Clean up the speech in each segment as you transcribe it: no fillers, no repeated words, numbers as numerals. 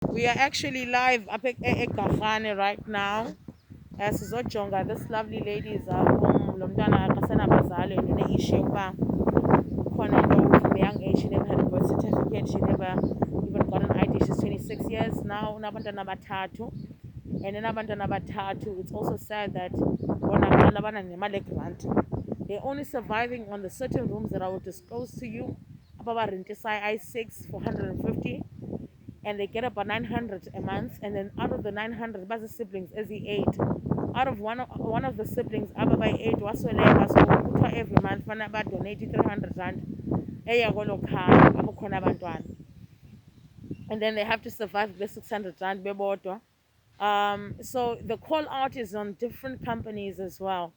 We are actually live up at Gafane right now. As Zojonga, this lovely lady is Lomdana Kasana Bazale and the Ishoba. From a young age, she never had a birth certificate, she never even got an ID. She's 26 years now. Nabantwana bathathu. And then Nabantwana bathathu. It's also sad that they're only surviving on the certain rooms that I will disclose to you. About Rentisai I6 for 150, and they get about 900 a month. And then out of the 900, by the siblings, as the eight, out of one of the siblings, Abba by eight, was so every month, when about donate 300 rand. And then they have to survive with 600 rand bebodwa. So the call out is on different companies as well.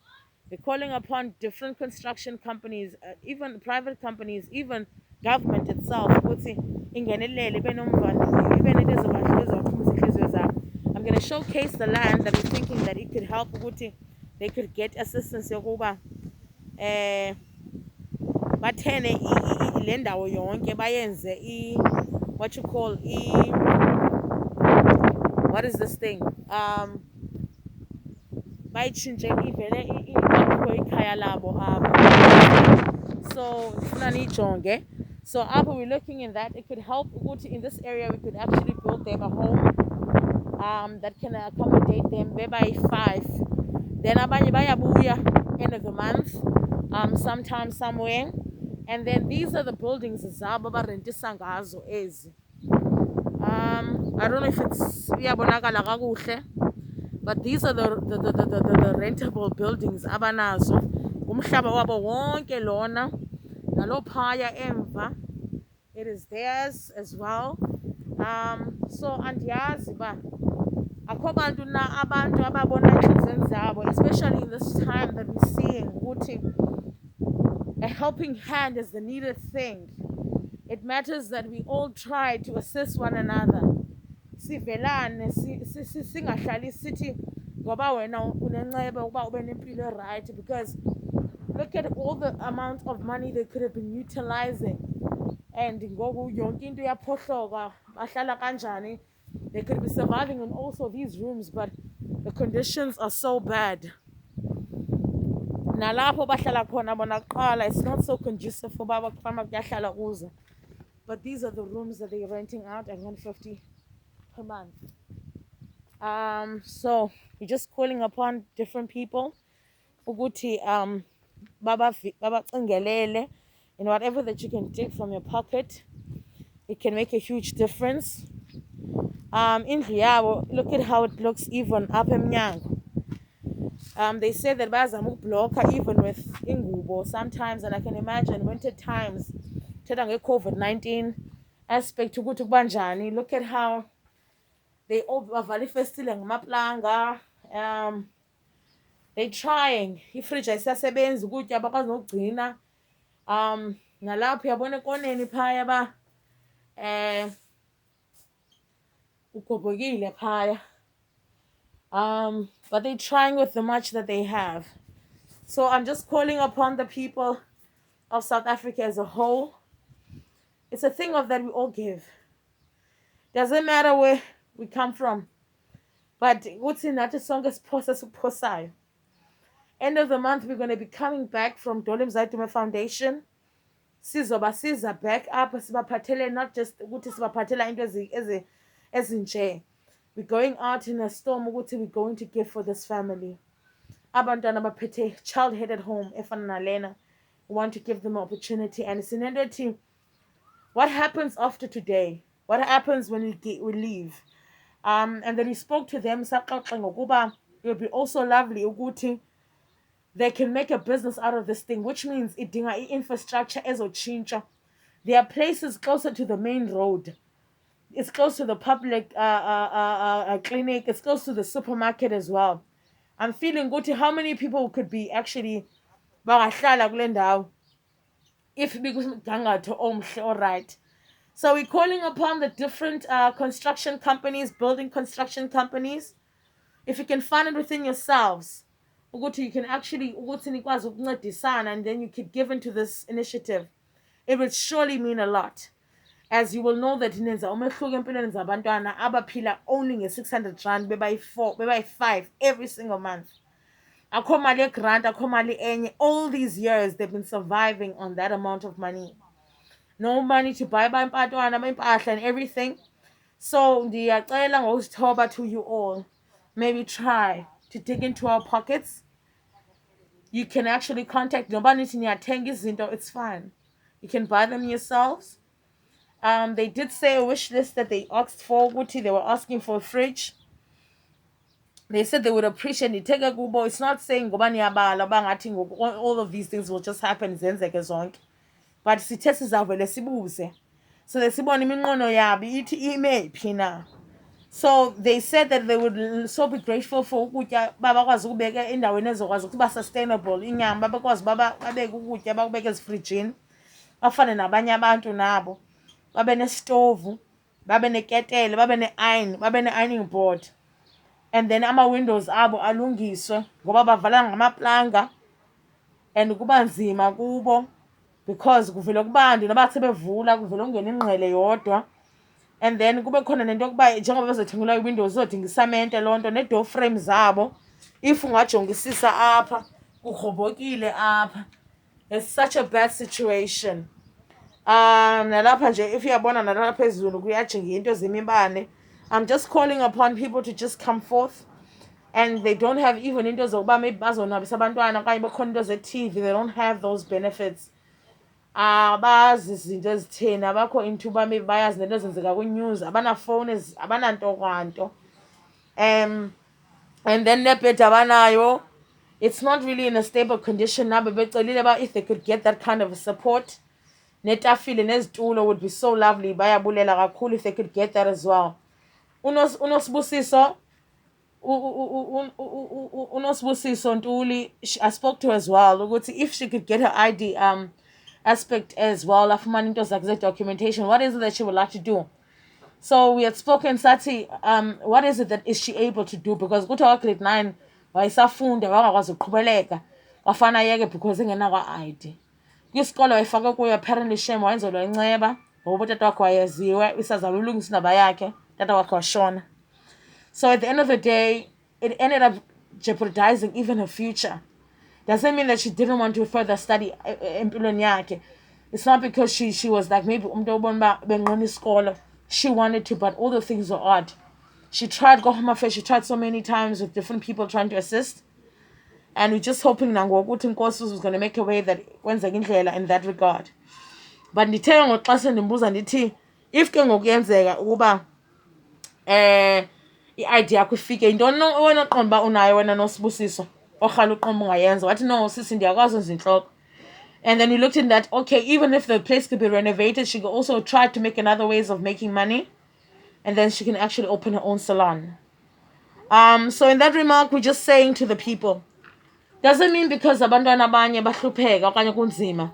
They're calling upon different construction companies, even private companies, even government itself. ukuthi ingenelele ibe nomva- ibe nezo zinhliziyo zabo. I'm going to showcase the land that we're thinking that it could help ukuthi they could get assistance yokuba eh bathene le ndawo yonke bayenze what you call what is this thing bayitshintshe ivele akhiwe ikhaya labo apho. So funa niyijonge. So apho we're looking in that it could help ukuthi in this area we could actually build them a home that can accommodate them bebayi-5. Then abanye bayabuya end of the month, sometime somewhere. And then these are the buildings zabo abarentisa ngazo ezi. I don't know if it's iyabonakala kakuhle, but these are the rentable buildings abanazo. Umhlaba wabo wonke lona nalophaya emva, it is theirs as well. So andiyazi ba akho bantu na abantu ababona inhliziyweni zabo, especially in this time that we're seeing ukuthi a helping hand is the needed thing. It matters that we all try to assist one another. Sivelane singahlali sithi ngoba wena unenceba ukuba ube nempilo right, because look at all the amount of money they could have been utilizing. And ngoku yonke into iyaphohloka, bahlala kanjani. They could be surviving in also these rooms, but the conditions are so bad. Nalapho bahlala khona bona kuqala, it's not so conducive for baba kufama kuyahlala kuzo. But these are the rooms that they're renting out at 150 per month. So we're just calling upon different people ukuthi babacingelele in whatever that you can take from your pocket. It can make a huge difference. Indlu yabo, look at how it looks even up emnyango. They say that bazama ukubloka even with ingubo sometimes, and I can imagine winter times thetha nge-COVID-19 aspect ukuthi kubanjani. Look at how they all bavala ifestile ngamaplanga. They trying, ifriji ayisasebenzi, ukutya bakwazi nokugcina. Nalapho uyabona ekoneni phaya ba ugobhokile phaya. But they're trying with the much that they have. So I'm just calling upon the people of South Africa as a whole. It's a thing of that we all give. Doesn't matter where we come from. But what's in that song is posai. End of the month, we're going to be coming back from Dolly Mzaidume Foundation. Sizobasiza back up, sibaphathele not just ukuthi sibaphathela into ezinje. We're going out in a storm ukuthi we're going to give for this family. Abantwana baphethe child-headed home efana nalena. We want to give them an opportunity, and it's in order to what happens after today, what happens when we leave. And then we spoke to them, it would be also lovely ukuthi they can make a business out of this thing, which means idinga infrastructure ezochintsha. There are places closer to the main road. It's close to the public clinic. It's close to the supermarket as well. I'm feeling good to how many people could be actually bangahlala kule ndawo if bikusigangatho omhle. All right. So we're calling upon the different construction companies, building construction companies. If you can fund it within yourselves, you can actually and then you could give into this initiative. It would surely mean a lot. as you will know that nenza umehluko empilweni zabantwana abaphila only nge-600 bebayi-4 bebayi-5 every single month. Akho mali grant, akho mali enye. All these years they've been surviving on that amount of money. No money to buy impahla and everything. So ndiyacela ngosithoba to you all, maybe try to dig into our pockets. You can actually contact nobani nithi niyathenga izinto, it's fine. You can buy them yourselves. They did say a wish list that they asked for. They were asking for a fridge. They said they would appreciate it. It's not saying all of these things will just happen. But sithe sizavele sibuze. So they sibona iminqono yabo ithi ime phi na. So they said that they would so be grateful for ukutya babakwazi ukubeka endaweni ezokwazi ukuba sustainable inyama, babakwazi babeke ukutya bakubeka ezifrijini bafane nabanye abantu nabo, babe nestovu, babe neketele, babe ne-iron, babe ne-ironing board, and then ama-windows abo alungiswe ngoba bavala ngamaplanga and kuba nzima kubo because kuvele kubande noba sebevula kuvele kungena ingqele yodwa. And then kube khona nento yokuba njengoba bezothengela i-windows zodinga isamente loo nto nee-door frame zabo. If ungajongisisa apha kurhobokile apha. It's such a bad situation. Nalapha nje if uyabona nalapha phezulu kuyajinga into zemibane. I'm just calling upon people to just come forth, and they don't have even into zokuba maybe bazonwabisa abantwana okanye bekhona into ze-TV. They don't have those benefits. Abazi izinto ezitheni, abakho into uba maybe bayazi nento ezenzeka kwi-news, abanafowuni, abananto kwanto. And then nebed abanayo, it's not really in a stable condition now. Bebecelile about if they could get that kind of a support. Netafile nezitulo would be so lovely. Bayabulela kakhulu if they could get that as well. Unosbusiso Ntuli, I spoke to her as well. If she could get her ID aspect as well, afumana into zakhe documentation, what is it that she would like to do? So we had spoken, Sati, what is it that is she able to do? Because kuthiwa grade 9 wayesafunda wangakwazi uqhubeleka wafana yeke because engenakwa ID. Kwisikolo wayefake kuyo apparently shame wayenzelwa inceba ngoba utata wakhe wayeziwe isazala ulungisa indaba yakhe, tata wakhe washona. So at the end of the day, it ended up jeopardizing even her future. Doesn't mean that she didn't want to further study empilweni yakhe. It's not because she was like maybe she wanted to, but all the things were odd. She tried Home Affairs, she tried so many times with different people trying to assist. And we're just hoping Nkosi was going to make a way that kwenzeka indlela in that regard. But ndithe ngoxesha ndimbuza ndithi if ke ngokuyenzeka ukuba i-ID yakho ifike yintoni wena oqonda uba unayo wena noSibusiso orhala uqomba ungayenza. Wathi no sisi ndiyakwazi uzintloko. And then we looked in that, okay, even if the place could be renovated, she could also try to make another ways of making money, and then she can actually open her own salon. So in that remark, we're just saying to the people, doesn't mean because abantwana abanye bahlupheka okanye kunzima.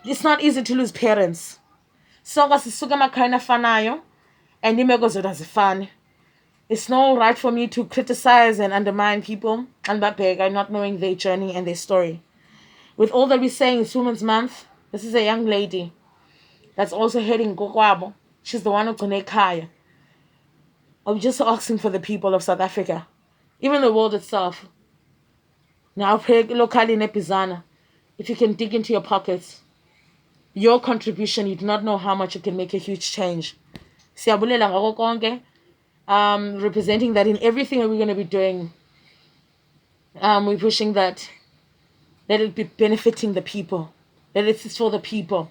It's not easy to lose parents. Sonke sisuka emakhayeni afanayo and iimeko zethu azifani. It's not right for me to criticize and undermine people and babheka not knowing their journey and their story. With all that we're saying, it's Women's Month. This is a young lady that's also heading kokwabo. She's the one who gone ekhaya. I'm just asking for the people of South Africa, even the world itself. Now pray locally in Epizana. If you can dig into your pockets, your contribution, you do not know how much it can make a huge change. Siyabulela ngako konke. Representing that in everything that we're going to be doing, we're pushing that let it be benefiting the people, that it is for the people.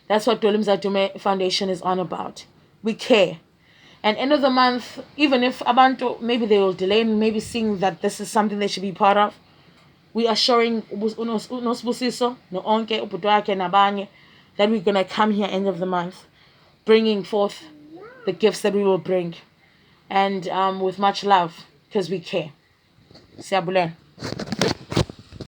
That's what Dolly Mzaidume Foundation is on about. We care. And end of the month, even if abantu, maybe they will delay and maybe seeing that this is something they should be part of, we are showing unosbusiso, no onke, ubudwake, nabanye, that we're going to come here end of the month, bringing forth the gifts that we will bring. And with much love, because we care. Siyabulela.